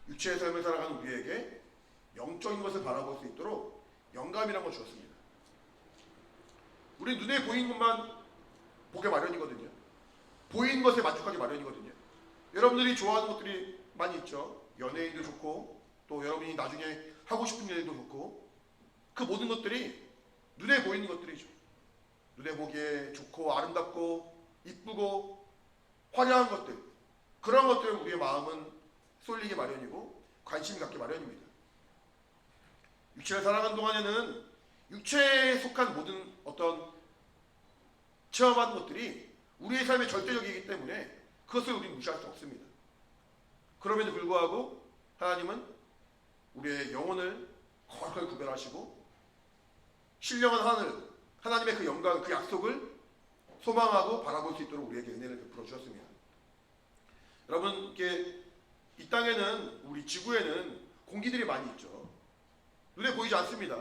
육체의 삶을 살아가는 우리에게 영적인 것을 바라볼 수 있도록 영감이라는 걸 주었습니다. 우리 눈에 보이는 것만 보게 마련이거든요. 보이는 것에 만족하기 마련이거든요. 여러분들이 좋아하는 것들이 많이 있죠. 연예인도 좋고 또 여러분이 나중에 하고 싶은 일도 좋고 그 모든 것들이 눈에 보이는 것들이죠. 눈에 보기에 좋고 아름답고 이쁘고 화려한 것들, 그런 것들에 우리의 마음은 쏠리기 마련이고 관심이 갖기 마련입니다. 육체를 살아가는 동안에는 육체에 속한 모든 어떤 체험하는 것들이 우리의 삶의 절대적이기 때문에 그것을 우리는 무시할 수 없습니다. 그럼에도 불구하고 하나님은 우리의 영혼을 거룩하게 구별하시고 신령한 하늘, 하나님의 그 영광, 그 약속을 소망하고 바라볼 수 있도록 우리에게 은혜를 베풀어 주셨습니다. 여러분, 이렇게 이 땅에는, 우리 지구에는 공기들이 많이 있죠. 눈에 보이지 않습니다.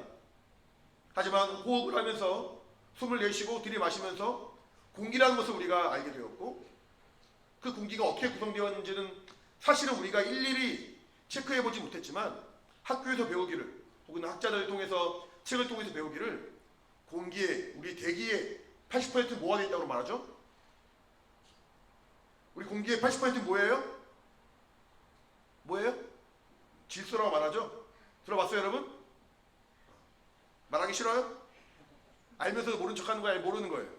하지만 호흡을 하면서 숨을 내쉬고 들이마시면서 공기라는 것을 우리가 알게 되었고, 그 공기가 어떻게 구성되었는지는 사실은 우리가 일일이 체크해보지 못했지만 학교에서 배우기를, 혹은 학자들을 통해서, 책을 통해서 배우기를, 공기에, 우리 대기에 80% 뭐가 되어 있다고 말하죠? 우리 공기의 80% 뭐예요? 뭐예요? 질소라고 말하죠? 들어봤어요, 여러분? 말하기 싫어요? 알면서도 모른 척하는 거예요? 모르는 거예요?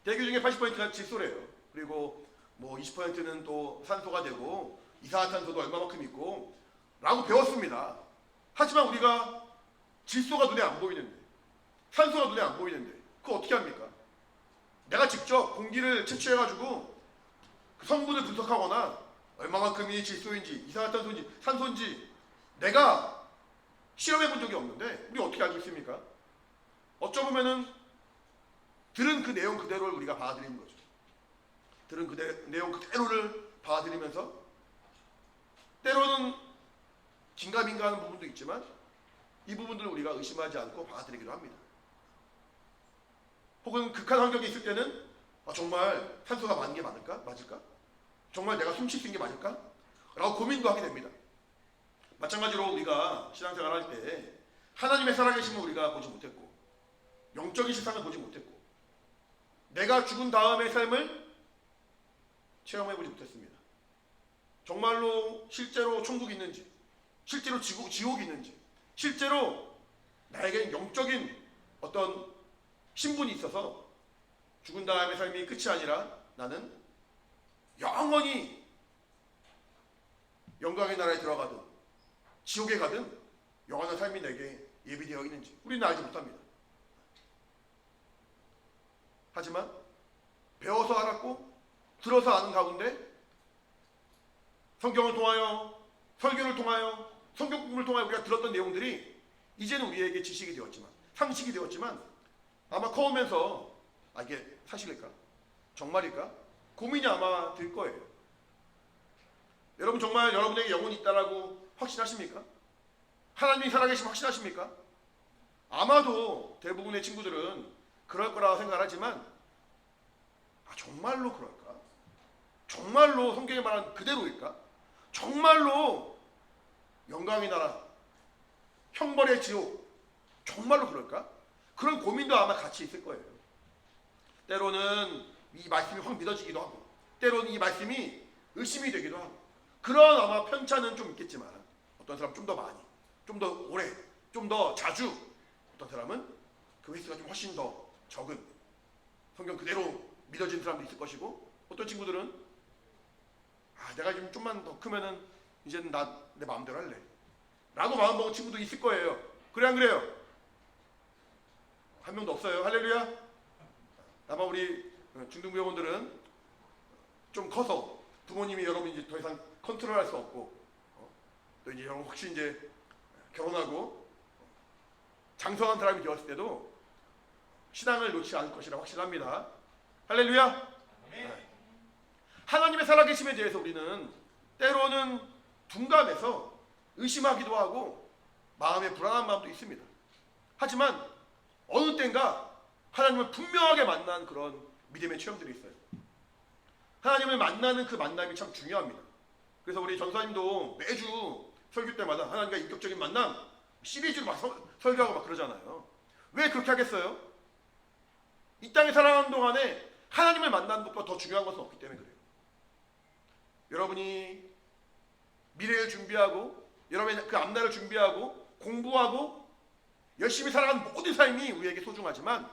대기 중에 80%가 질소래요. 그리고 뭐 20%는 또 산소가 되고 이산화탄소도 얼마만큼 있고 라고 배웠습니다. 하지만 우리가 질소가 눈에 안 보이는데, 산소가 눈에 안 보이는데 그거 어떻게 합니까? 내가 직접 공기를 채취해가지고 그 성분을 분석하거나 얼마만큼이 질소인지 이산화탄소인지 산소인지 내가 실험해 본 적이 없는데 우리 어떻게 알겠습니까? 어쩌보면은 들은 그 내용 그대로를 우리가 받아들이는 거죠. 들은 그 내용 그대로를 받아들이면서 때로는 긴가민가하는 부분도 있지만 이 부분들을 우리가 의심하지 않고 받아들이기도 합니다. 혹은 극한 환경에 있을 때는 정말 산소가 많은 게 맞을까? 정말 내가 숨 쉴 수 있는 게 맞을까? 라고 고민도 하게 됩니다. 마찬가지로 우리가 신앙생활 할 때 하나님의 살아계심을 우리가 보지 못했고 영적인 세상을 보지 못했고 내가 죽은 다음의 삶을 체험해보지 못했습니다. 정말로 실제로 천국이 있는지, 실제로 지옥이 있는지, 실제로 나에게는 영적인 어떤 신분이 있어서 죽은 다음의 삶이 끝이 아니라 나는 영원히 영광의 나라에 들어가든 지옥에 가든 영원한 삶이 내게 예비되어 있는지 우리는 알지 못합니다. 하지만 배워서 알았고 들어서 아는 가운데 성경을 통하여, 설교를 통하여, 성경 공부를 통하여 우리가 들었던 내용들이 이제는 우리에게 지식이 되었지만, 상식이 되었지만 아마 커오면서 이게 사실일까? 정말일까? 고민이 아마 들 거예요. 여러분 정말 여러분에게 영혼이 있다라고 확신하십니까? 하나님이 살아계시면 확신하십니까? 아마도 대부분의 친구들은 그럴 거라고 생각하지만 정말로 그럴까? 정말로 성경에 말한 그대로일까? 정말로 영광의 나라, 형벌의 지옥 정말로 그럴까? 그런 고민도 아마 같이 있을 거예요. 때로는 이 말씀이 확 믿어지기도 하고 때로는 이 말씀이 의심이 되기도 하고 그런 아마 편차는 좀 있겠지만 어떤 사람은 좀 더 많이, 좀 더 오래, 좀 더 자주, 어떤 사람은 그 횟수가 좀 훨씬 더 적은 성경 그대로 믿어지는 사람도 있을 것이고 어떤 친구들은 내가 지금 좀만 더 크면은 이제는 내 마음대로 할래 라고 마음먹은 친구도 있을 거예요. 그래 안 그래요? 한 명도 없어요. 할렐루야. 아마 우리 중등부여원들은 좀 커서 부모님이 여러분 이제 더 이상 컨트롤할 수 없고 또 이제 여러분 혹시 이제 결혼하고 장성한 사람이 되었을 때도 신앙을 놓지 않을 것이라 확신합니다. 할렐루야. 네. 하나님의 살아계심에 대해서 우리는 때로는 둔감해서 의심하기도 하고 마음에 불안한 마음도 있습니다. 하지만 어느 때인가 하나님을 분명하게 만난 그런 믿음의 체험들이 있어요. 하나님을 만나는 그 만남이 참 중요합니다. 그래서 우리 전사님도 매주 설교 때마다 하나님과 인격적인 만남 시리즈로 막 설교하고 막 그러잖아요. 왜 그렇게 하겠어요? 이 땅에 살아가는 동안에 하나님을 만나는 것보다 더 중요한 것은 없기 때문에 그래요. 여러분이 미래를 준비하고 여러분의 그 앞날을 준비하고 공부하고 열심히 살아가는 모든 삶이 우리에게 소중하지만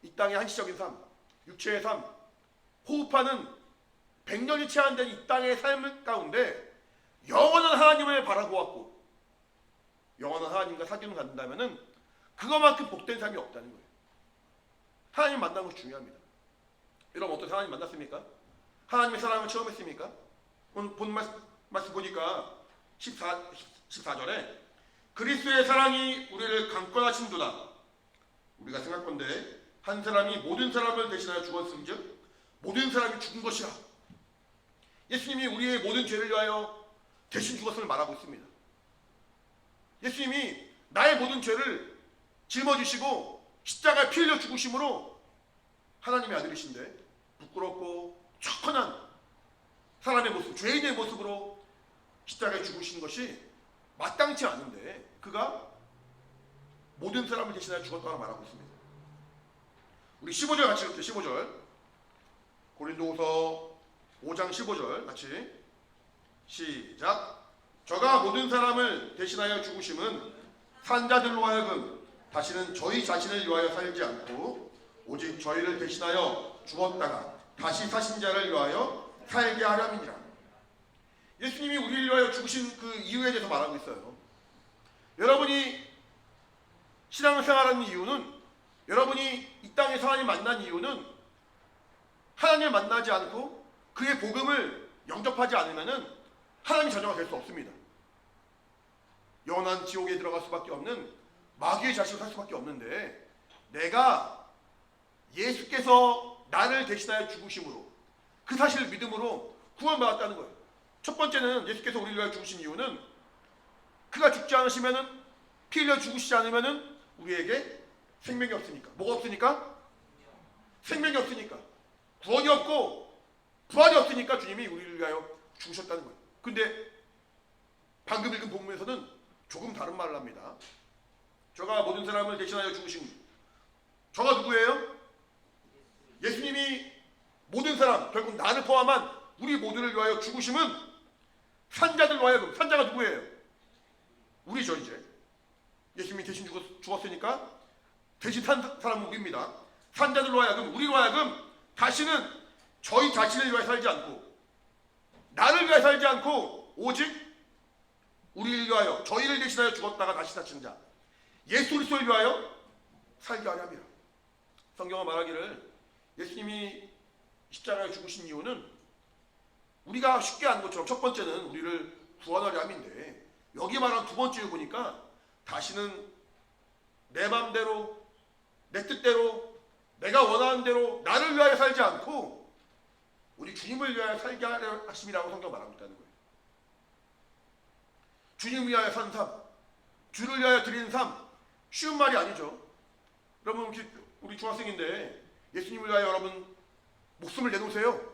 이 땅의 한시적인 삶, 육체의 삶, 호흡하는 100년이 채 안 된 이 땅의 삶 가운데 영원한 하나님을 바라보았고 영원한 하나님과 사귐을 갖는다면 그것만큼 복된 삶이 없다는 거예요. 하나님 만나는 것이 중요합니다. 여러분 어떻게 하나님 만났습니까? 하나님의 사랑을 체험했습니까? 오늘 본 말씀 보니까 14절에 그리스도의 사랑이 우리를 강권하신도다. 우리가 생각건대 한 사람이 모든 사람을 대신하여 죽었음즉 모든 사람이 죽은 것이라. 예수님이 우리의 모든 죄를 위하여 대신 죽었음을 말하고 있습니다. 예수님이 나의 모든 죄를 짊어지시고 십자가에 피 흘려 죽으심으로 하나님의 아들이신데 부끄럽고 척헌한 사람의 모습, 죄인의 모습으로 십자가에 죽으신 것이 마땅치 않은데 그가 모든 사람을 대신하여 죽었다고 말하고 있습니다. 우리 15절 같이 읽을게요. 15절 고린도후서 5장 15절 같이 시작. 저가 모든 사람을 대신하여 죽으심은 산자들로 하여금 다시는 저희 자신을 위하여 살지 않고 오직 저희를 대신하여 죽었다가 다시 사신 자를 위하여 살게 하렴이니라. 예수님이 우리를 위하여 죽으신 그 이유에 대해서 말하고 있어요. 여러분이 신앙생활하는 이유는, 여러분이 이 땅에서 하나님 만난 이유는 하나님을 만나지 않고 그의 복음을 영접하지 않으면 하나님의 자녀가 될 수 없습니다. 영원한 지옥에 들어갈 수밖에 없는 마귀의 자식으로 살 수밖에 없는데, 내가 예수께서 나를 대신하여 죽으심으로 그 사실을 믿음으로 구원받았다는 거예요. 첫 번째는 예수께서 우리를 위하여 죽으신 이유는 그가 죽지 않으시면은, 피 흘려 죽으시지 않으면은 우리에게 생명이 없으니까. 뭐가 없으니까? 생명이 없으니까. 구원이 없고 부활이 없으니까 주님이 우리를 위하여 죽으셨다는 거예요. 근데 방금 읽은 본문에서는 조금 다른 말을 합니다. 저가 모든 사람을 대신하여 죽으신, 저가 누구예요? 예수님이 모든 사람, 결국 나를 포함한 우리 모두를 위하여 죽으심은 산자들로 하여금, 산자가 누구예요? 우리죠. 이제 예수님이 대신 죽었으니까 대신 산 사람은 우리입니다. 산자들로 하여금, 우리로 하여금 다시는 저희 자신을 위하여 살지 않고 나를 위하여 살지 않고 오직 우리를 위하여, 저희를 대신하여 죽었다가 다시 사신 자 예수 그리스도를 위하여 살게 하려 함이라. 성경은 말하기를 예수님이 십자가에 죽으신 이유는 우리가 쉽게 아는 것처럼 첫 번째는 우리를 구원하려 함인데, 여기 말한 두 번째 이유 보니까 다시는 내 마음대로 내 뜻대로 내가 원하는 대로 나를 위하여 살지 않고 우리 주님을 위하여 살게 하려 하심이라고 성경 말하고 있다는 거예요. 주님을 위하여 사는 삶, 주를 위하여 드리는 삶, 쉬운 말이 아니죠. 여러분 우리 중학생인데 예수님을 위하여 여러분 목숨을 내놓으세요,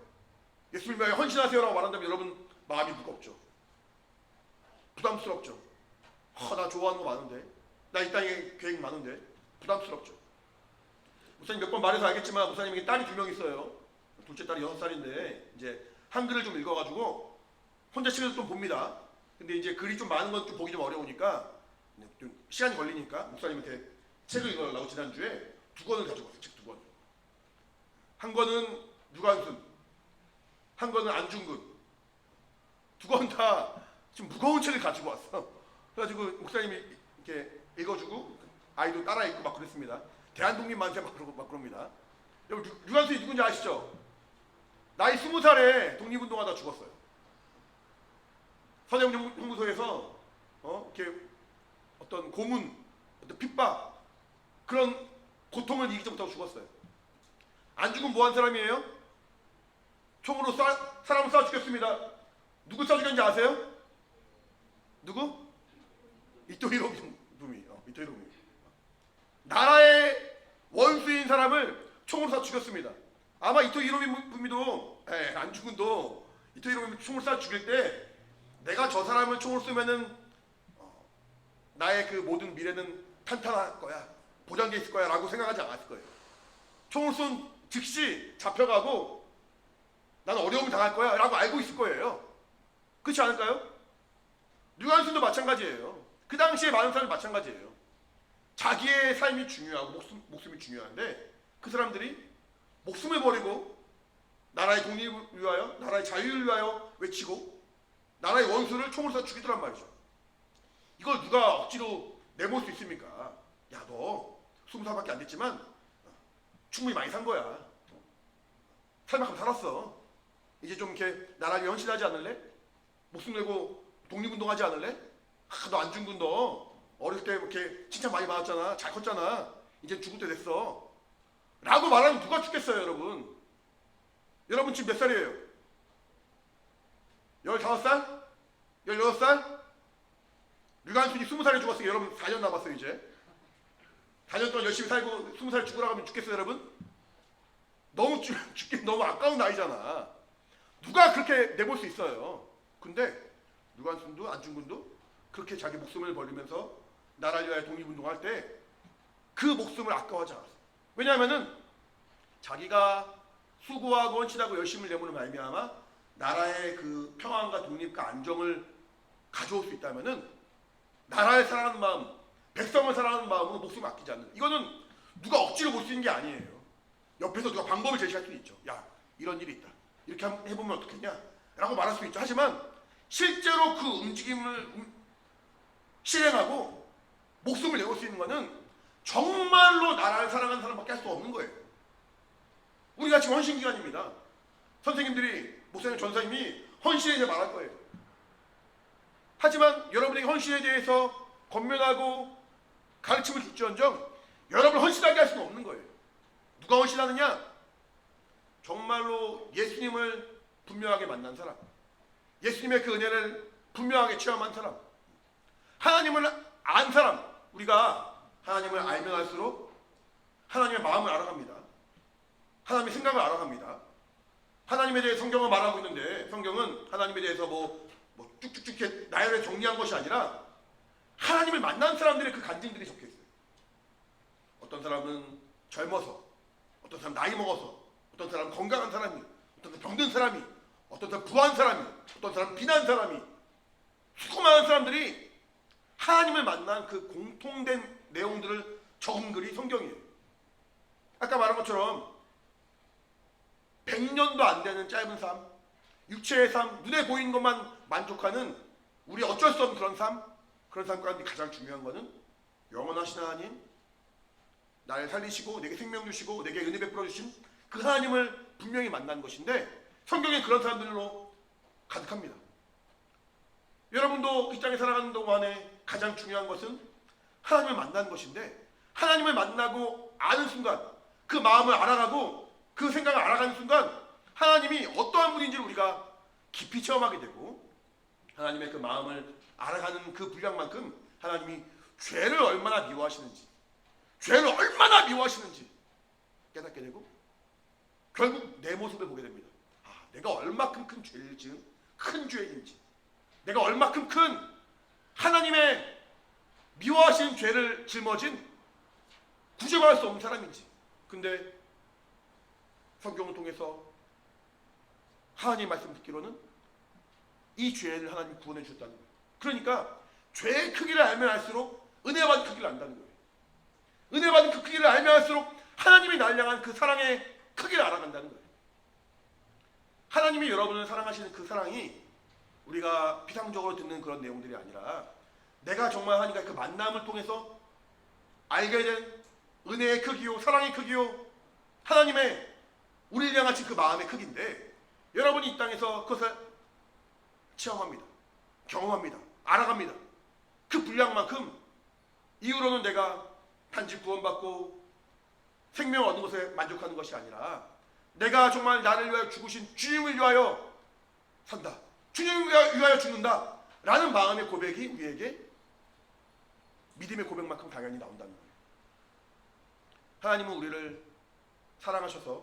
예수님을 위하여 헌신하세요라고 말한다면 여러분 마음이 무겁죠. 부담스럽죠. 나 좋아하는 거 많은데, 나 이 땅에 계획 많은데 부담스럽죠. 목사님 몇 번 말해서 알겠지만 목사님에게 딸이 2명 있어요. 둘째 딸이 6살인데 이제 한글을 좀 읽어가지고 혼자 책을 좀 봅니다. 근데 이제 글이 좀 많은 건 좀 보기 좀 어려우니까 좀 시간이 걸리니까 목사님한테 책을 읽으려고 지난주에 2권을 가지고 왔어요. 책 2권. 한 권은 유관순, 한 권은 안중근. 2권 다 좀 무거운 책을 가지고 왔어. 그래가지고 목사님이 이렇게 읽어주고 아이도 따라 읽고 막 그랬습니다. 대한독립만세 막 그럽니다. 여러분 유관순이 누군지 아시죠? 나이 20살에 독립운동하다 죽었어요. 선영연구소에서 이렇게 어떤 고문, 어떤 핍박, 그런 고통을 이기지 못하고 죽었어요. 안중근 뭐한 사람이에요? 총으로 사람을 쏴 죽였습니다. 누구 쏴 죽였는지 아세요? 누구? 이토 히로부미. 이토 히로부미. 나라의 원수인 사람을 총으로 쏴 죽였습니다. 아마 이토 히로부미도 안중근도 이토 히로부미 총을 쏴 죽일 때 내가 저 사람을 총을 쏘면은 나의 그 모든 미래는 탄탄할 거야, 보장돼 있을 거야 라고 생각하지 않았을 거예요. 총을 쏜 즉시 잡혀가고 나는 어려움을 당할 거야 라고 알고 있을 거예요. 그렇지 않을까요? 류관순도 마찬가지예요. 그 당시에 많은 사람이 마찬가지예요. 자기의 삶이 중요하고 목숨이 중요한데 그 사람들이 목숨을 버리고 나라의 독립을 위하여, 나라의 자유를 위하여 외치고 나라의 원수를 총으로 쏴 죽이더란 말이죠. 이걸 누가 억지로 내몰 수 있습니까? 야, 너 20살밖에 안 됐지만 충분히 많이 산 거야. 살 만큼 살았어. 이제 좀 이렇게 나라를 위해 헌신하지 않을래? 목숨 내고 독립운동하지 않을래? 너 안중근 너 어릴 때 이렇게 칭찬 많이 받았잖아. 잘 컸잖아. 이제 죽을 때 됐어. 라고 말하면 누가 죽겠어요, 여러분? 여러분 지금 몇 살이에요? 15살? 16살? 류관순이 20살에 죽었으니까 여러분 4년 남았어요, 이제. 4년 동안 열심히 살고 20살에 죽으라고 하면 죽겠어요, 여러분? 너무 죽기 너무 아까운 나이잖아. 누가 그렇게 내볼 수 있어요? 근데 류관순도 안중근도 그렇게 자기 목숨을 버리면서 나라를 위하여 독립운동할 때 그 목숨을 아까워하지 않았어요. 왜냐하면은 자기가 수고하고 헌신하고 열심을 내모는 말미암아 나라의 그 평안과 독립과 안정을 가져올 수 있다면은 나라를 사랑하는 마음, 백성을 사랑하는 마음으로 목숨을 아끼지 않는, 이거는 누가 억지로 못 쓰는 게 아니에요. 옆에서 누가 방법을 제시할 수는 있죠. 야, 이런 일이 있다. 이렇게 한번 해보면 어떻겠냐? 라고 말할 수 있죠. 하지만 실제로 그 움직임을 실행하고 목숨을 내올 수 있는 것은 정말로 나라를 사랑하는 사람밖에 할 수 없는 거예요. 우리가 지금 헌신기간입니다. 선생님들이, 목사님, 전사님이 헌신에 대해 말할 거예요. 하지만 여러분에게 헌신에 대해서 권면하고 가르침을 줄지언정 여러분을 헌신하게 할 수는 없는 거예요. 누가 헌신하느냐? 정말로 예수님을 분명하게 만난 사람, 예수님의 그 은혜를 분명하게 체험한 사람, 하나님을 안 사람. 우리가 하나님을 알면 알수록 하나님의 마음을 알아갑니다. 하나님의 생각을 알아갑니다. 하나님에 대해 성경은 말하고 있는데, 성경은 하나님에 대해서 뭐 쭉쭉쭉 이렇게 나열해 정리한 것이 아니라 하나님을 만난 사람들의 그 간증들이 적혀 있어요. 어떤 사람은 젊어서, 어떤 사람 나이 먹어서, 어떤 사람 건강한 사람이, 어떤 사람 병든 사람이, 어떤 사람 부한 사람이, 어떤 사람 빈한 사람이, 수많은 사람들이 하나님을 만난 그 공통된 내용들을 적은 글이 성경이에요. 아까 말한 것처럼 100년도 안 되는 짧은 삶, 육체의 삶, 눈에 보이는 것만 만족하는 우리 어쩔 수 없는 그런 삶 가운데 가장 중요한 것은 영원하신 하나님, 나를 살리시고 내게 생명 주시고 내게 은혜 베풀어 주신 그 하나님을 분명히 만난 것인데, 성경에 그런 사람들로 가득합니다. 여러분도 이 땅에 살아가는 동안에 가장 중요한 것은 하나님을 만나는 것인데, 하나님을 만나고 아는 순간, 그 마음을 알아가고 그 생각을 알아가는 순간 하나님이 어떠한 분인지를 우리가 깊이 체험하게 되고, 하나님의 그 마음을 알아가는 그 분량만큼 하나님이 죄를 얼마나 미워하시는지, 죄를 얼마나 미워하시는지 깨닫게 되고, 결국 내 모습을 보게 됩니다. 아, 내가 얼마큼 큰 죄를 지은 큰 죄인지, 내가 얼마큼 큰 하나님의 미워하시는 죄를 짊어진 구제받을 수 없는 사람인지. 근데 성경을 통해서 하나님 말씀 듣기로는 이 죄를 하나님이 구원해 주셨다는 거예요. 그러니까 죄의 크기를 알면 알수록 은혜 받은 크기를 안다는 거예요. 은혜 받은 그 크기를 알면 알수록 하나님이 날 향한 그 사랑의 크기를 알아간다는 거예요. 하나님이 여러분을 사랑하시는 그 사랑이 우리가 피상적으로 듣는 그런 내용들이 아니라, 내가 정말 하나님과 그 만남을 통해서 알게 된 은혜의 크기요, 사랑의 크기요, 하나님의 우리를 향하신 그 마음의 크기인데, 여러분이 이 땅에서 그것을 체험합니다. 경험합니다. 알아갑니다. 그 분량만큼 이후로는 내가 단지 구원받고 생명을 얻는 것에 만족하는 것이 아니라, 내가 정말 나를 위하여 죽으신 주님을 위하여 산다, 주님을 위하여 죽는다 라는 마음의 고백이 우리에게 믿음의 고백만큼 당연히 나온다는 거예요. 하나님은 우리를 사랑하셔서,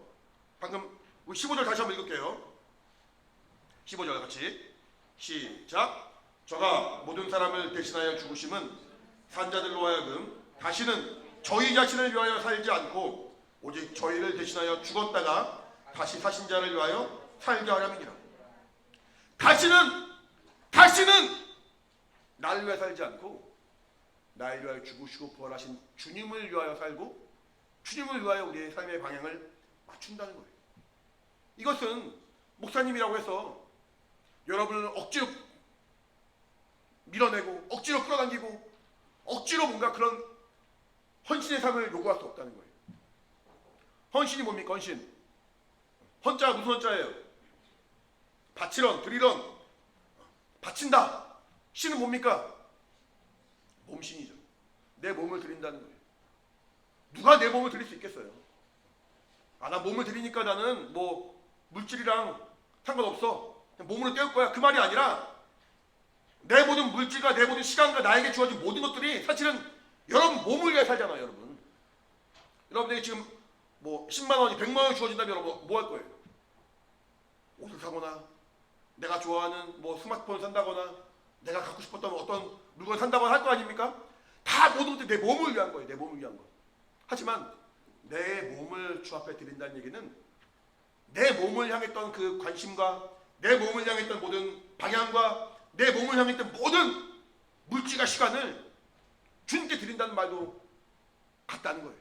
방금 우리 15절 다시 한번 읽을게요. 15절 같이 시작. 저가 모든 사람을 대신하여 죽으심은 산자들로 하여금 다시는 저희 자신을 위하여 살지 않고 오직 저희를 대신하여 죽었다가 다시 사신 자를 위하여 살게 하려니라. 다시는 나를 위하여 살지 않고 나를 위하여 죽으시고 부활하신 주님을 위하여 살고 주님을 위하여 우리의 삶의 방향을 맞춘다는 거예요. 이것은 목사님이라고 해서 여러분을 억지로 밀어내고 억지로 끌어당기고 억지로 뭔가 그런 헌신의 삶을 요구할 수 없다는 거예요. 헌신이 뭡니까? 헌자 무슨 헌자예요? 바치런, 드리런, 바친다. 신은 뭡니까? 몸신이죠. 내 몸을 드린다는 거예요. 누가 내 몸을 드릴 수 있겠어요? 나 몸을 드리니까 나는 뭐 물질이랑 상관없어. 그냥 몸으로 때울 거야. 그 말이 아니라 내 모든 물질과 내 모든 시간과 나에게 주어진 모든 것들이 사실은 여러분 몸을 위해 살잖아요. 여러분들이 지금 뭐 10만 원이 100만 원이 주어진다면 여러분 뭐 할 거예요? 옷을 사거나 내가 좋아하는 뭐 스마트폰 산다거나 내가 갖고 싶었던 어떤 물건 산다거나 할 거 아닙니까? 다 모든 것들이 내 몸을 위한 거예요. 내 몸을 위한 거. 하지만 내 몸을 주 앞에 드린다는 얘기는 내 몸을 향했던 그 관심과 내 몸을 향했던 모든 방향과 내 몸을 향했던 모든 물질과 시간을 주님께 드린다는 말도 같다는 거예요.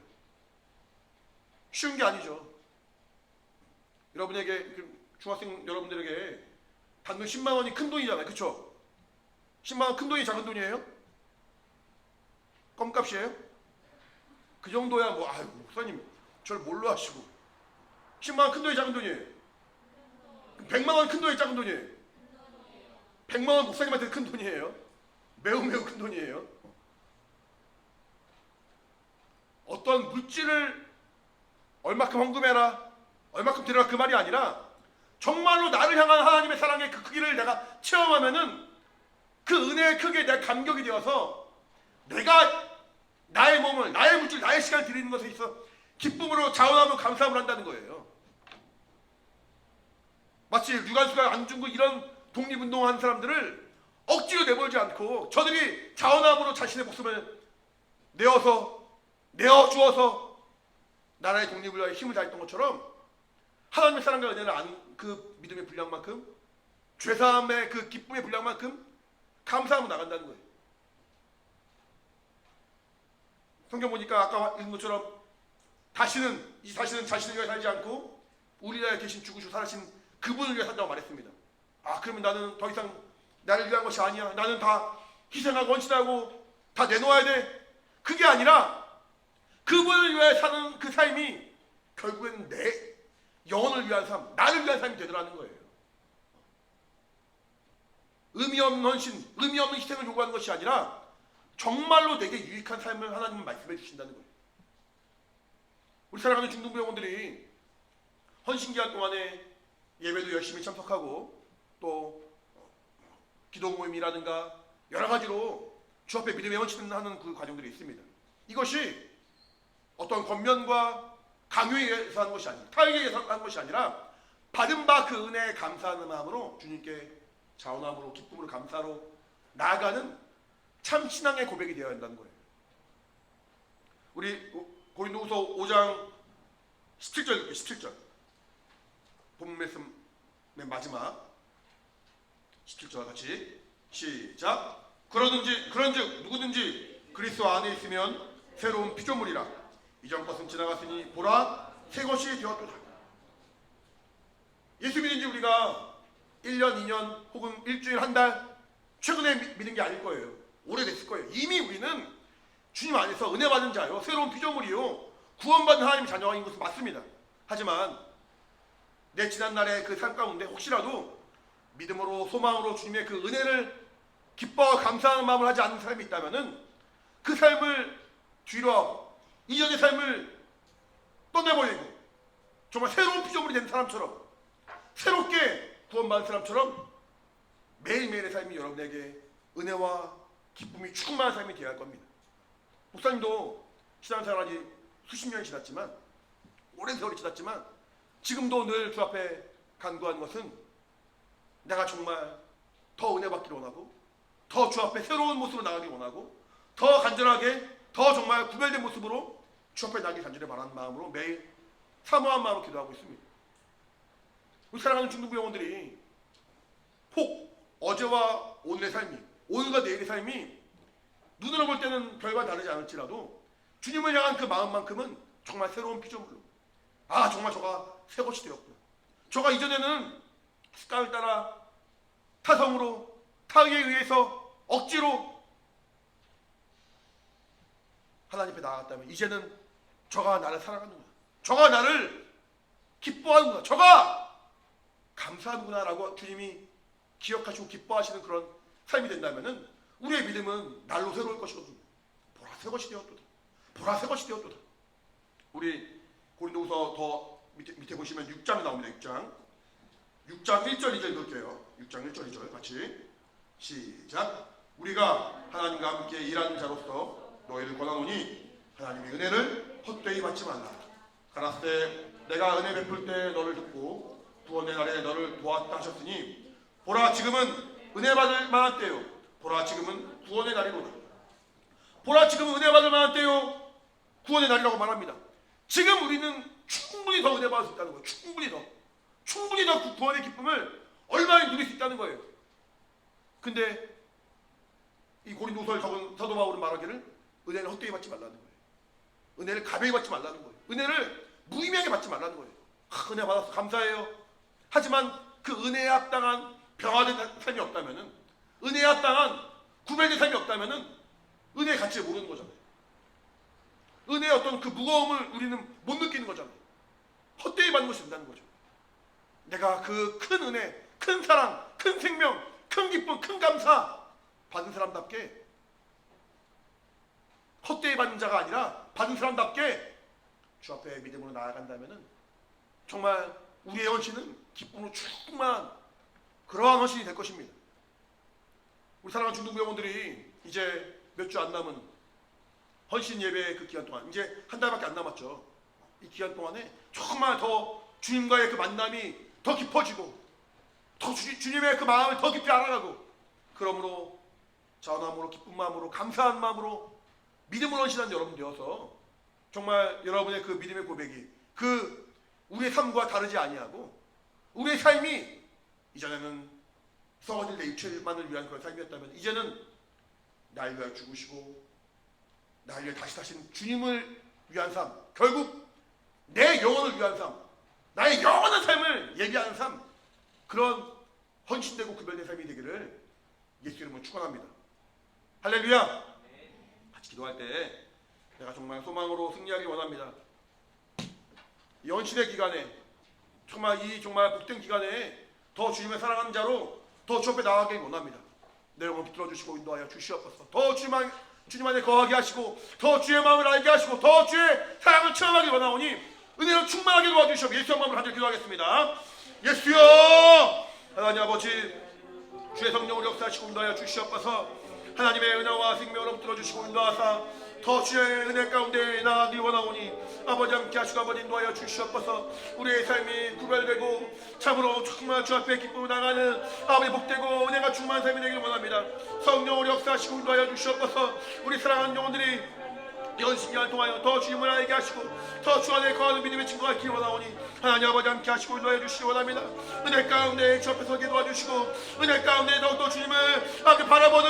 쉬운 게 아니죠. 여러분에게 중학생 여러분들에게 단돈 10만 원이 큰 돈이잖아요. 그렇죠? 10만 원 큰 돈이 작은 돈이에요? 껌값이에요? 그 정도야 뭐 목사님 저를 뭘로 하시고 10만 원 큰 돈이 작은 돈이에요? 100만 원 큰 돈이 작은 돈이에요? 100만 원 목사님한테 큰 돈이에요? 매우 큰 돈이에요. 어떤 물질을 얼마큼 헌금해라, 얼마큼 드려라 그 말이 아니라 정말로 나를 향한 하나님의 사랑의 그 크기를 내가 체험하면은 그 은혜의 크기에 내가 감격이 되어서 내가 나의 몸을, 나의 물질, 나의 시간을 드리는 것에 있어 기쁨으로 자원하며 감사함을 한다는 거예요. 마치 유관수가 안중근 이런 독립운동하는 사람들을 억지로 내버리지 않고 저들이 자원함으로 자신의 목숨을 내어주어서 나라의 독립을 위하여 힘을 다했던 것처럼 하나님의 사랑과 은혜를 아는 그 믿음의 분량만큼 죄사함의 그 기쁨의 분량만큼 감사하며 나간다는 거예요. 성경 보니까 아까 읽은 것처럼 다시는 자신을 위해 살지 않고 우리나라에 계신 죽으시고 살아신 그분을 위해 산다고 말했습니다. 그러면 나는 더 이상 나를 위한 것이 아니야. 나는 다 희생하고 헌신하고 다 내놓아야 돼. 그게 아니라 그분을 위해 사는 그 삶이 결국에는 내 영혼을 위한 삶, 나를 위한 삶이 되더라는 거예요. 의미 없는 헌신, 의미 없는 희생을 요구하는 것이 아니라 정말로 내게 유익한 삶을 하나님은 말씀해 주신다는 거예요. 우리 사랑하는 중등부 영혼들이 헌신기간 동안에 예배도 열심히 참석하고 또 기도 모임이라든가 여러 가지로 주 앞에 믿음의 헌신하는 그 과정들이 있습니다. 이것이 어떤 겉면과 강요에 의해서 하는 것이 아니라 타의에 의해서 하는 것이 아니라 받은 바 그 은혜에 감사하는 마음으로 주님께 자원함으로 기쁨으로 감사로 나아가는 참 신앙의 고백이 되어야 한다는 거예요. 우리 고린도후서 5장 17절 17절 본문 말씀의 마지막 17절과 같이 시작. 그런즉 누구든지 그리스도 안에 있으면 새로운 피조물이라 이전 것은 지나갔으니 보라 새 것이 되었도다. 예수 믿은 지 우리가 1년, 2년 혹은 일주일, 한 달 최근에 믿은 게 아닐 거예요. 오래됐을 거예요. 이미 우리는 주님 안에서 은혜 받은 자요, 새로운 피조물이요, 구원받은 하나님 자녀인 것은 맞습니다. 하지만 내 지난날의 그 삶 가운데 혹시라도 믿음으로 소망으로 주님의 그 은혜를 기뻐 감사하는 마음을 하지 않는 사람이 있다면은 그 삶을 뒤로 하고 이전의 삶을 떠내버리고 정말 새로운 피조물이 된 사람처럼 새롭게 구원받은 사람처럼 매일매일의 삶이 여러분에게 은혜와 기쁨이 충만한 삶이 되어야 할 겁니다. 목사님도 신앙생활이 수십 년이 지났지만 오랜 세월이 지났지만 지금도 늘 주 앞에 간구하는 것은 내가 정말 더 은혜 받기를 원하고 더 주 앞에 새로운 모습으로 나가길 원하고 더 간절하게 더 정말 구별된 모습으로 주 앞에 나가길 간절히 바라는 마음으로 매일 사모한 마음으로 기도하고 있습니다. 우리 사랑하는 중등부 영혼들이 혹 어제와 오늘의 삶이 오늘과 내일의 삶이 눈으로 볼 때는 별과 다르지 않을지라도 주님을 향한 그 마음만큼은 정말 새로운 피조물로 정말 저가 새 것이 되었구나. 저가 이전에는 습관을 따라 타성으로 타의에 의해서 억지로 하나님 앞에 나아갔다면 이제는 저가 나를 사랑하는구나. 저가 나를 기뻐하는구나. 저가 감사하는구나 라고 주님이 기억하시고 기뻐하시는 그런 삶이 된다면 우리의 믿음은 날로 새로울 것이거든요. 보라 새 것이 되었도다. 보라 새 것이 되었도다. 우리 고린도후서 더 밑에 보시면 6장이 나옵니다. 6장 1절 2절 읽을게요. 6장 1절 2절 같이 시작. 우리가 하나님과 함께 일하는 자로서 너희를 권하노니 하나님의 은혜를 헛되이 받지 말라. 가라스 때 내가 은혜 베풀 때 너를 듣고 구원의 날에 너를 도왔다 하셨으니 보라 지금은 은혜 받을 만한 때요. 보라 지금은 구원의 날이로다. 보라 지금은 은혜 받을 만한 때요. 구원의 날이라고 말합니다. 지금 우리는 충분히 더 은혜 받을 수 있다는 거예요. 충분히 더 구원의 기쁨을 얼마나 누릴 수 있다는 거예요. 근데 이 고린도서를 적은 사도 바울은 말하기를 은혜를 헛되이 받지 말라는 거예요. 은혜를 가벼이 받지 말라는 거예요. 은혜를 무의미하게 받지 말라는 거예요. 은혜 받아서 감사해요. 하지만 그 은혜에 합당한 병화된 삶이 없다면은, 은혜에 합당한 구별된 삶이 없다면은 은혜의 가치를 모르는 거잖아요. 은혜의 어떤 그 무거움을 우리는 못 느끼는 거잖아요. 헛되이 받는 것이 된다는 거죠. 내가 그 큰 은혜, 큰 사랑, 큰 생명, 큰 기쁨, 큰 감사 받은 사람답게 헛되이 받는 자가 아니라 받은 사람답게 주 앞에 믿음으로 나아간다면은 정말 우리의 헌신은 기쁨으로 충만한 그러한 헌신이 될 것입니다. 우리 사랑하는 중등부 영혼들이 이제 몇 주 안 남은 헌신 예배의 그 기간 동안, 이제 한 달밖에 안 남았죠. 이 기간 동안에 정말 더 주님과의 그 만남이 더 깊어지고 더 주님의 그 마음을 더 깊이 알아가고, 그러므로 자원함으로 기쁜 마음으로 감사한 마음으로 믿음을 헌신한 여러분 되어서 정말 여러분의 그 믿음의 고백이 그 우리의 삶과 다르지 아니하고, 우리의 삶이 이전에는 썩어질 내 육체만을 위한 그런 삶이었다면 이제는 나를 위하여 죽으시고 나를 위해 다시 사신 주님을 위한 삶, 결국 내 영혼을 위한 삶, 나의 영원한 삶을 예비하는 삶, 그런 헌신되고 구별된 삶이 되기를 예수 이름으로 축원합니다. 할렐루야. 같이 기도할 때 내가 정말 소망으로 승리하기 원합니다. 이 헌신의 기간에 정말 이 정말 복된 기간에 더 주님의 사랑하는 자로 더 주 앞에 나아가기 원합니다. 내 영혼 붙들어 주시고 인도하여 주시옵소서. 더 주님 안에 거하게 하시고 더 주의 마음을 알게 하시고 더 주의 사랑을 체험하기 원하오니 은혜로 충만하게 도와주시옵소서. 예수의 마음으로 간절히 기도하겠습니다. 예수여, 하나님 아버지, 주의 성령으로 역사하시고 인도하여 주시옵소서. 하나님의 은혜와 생명으로 붙들어 주시고 인도하사 더 주의 은혜 가운데 나아가기 원하오니 아버지 함께 하시고 아버지 인도하여 주시옵소서. 우리의 삶이 구별되고 참으로 정말 주 앞에 기쁨으로 나가는 아버지 복되고 은혜가 충만한 삶이 되기를 원합니다. 성령으로 역사하시고 인도하여 주시옵소서. 우리 사랑하는 영혼들이 연신기간 통하여 더 주님을 알게 하시고 더 주 안에 거하는 믿음의 친구가 있기를 원하오니 하나님 아버지 함께 하시고 인도하여 주시기 원합니다. 은혜 가운데 주 앞에 서게 도와주시고 은혜 가운데 더욱더 주님을 함께 바라보는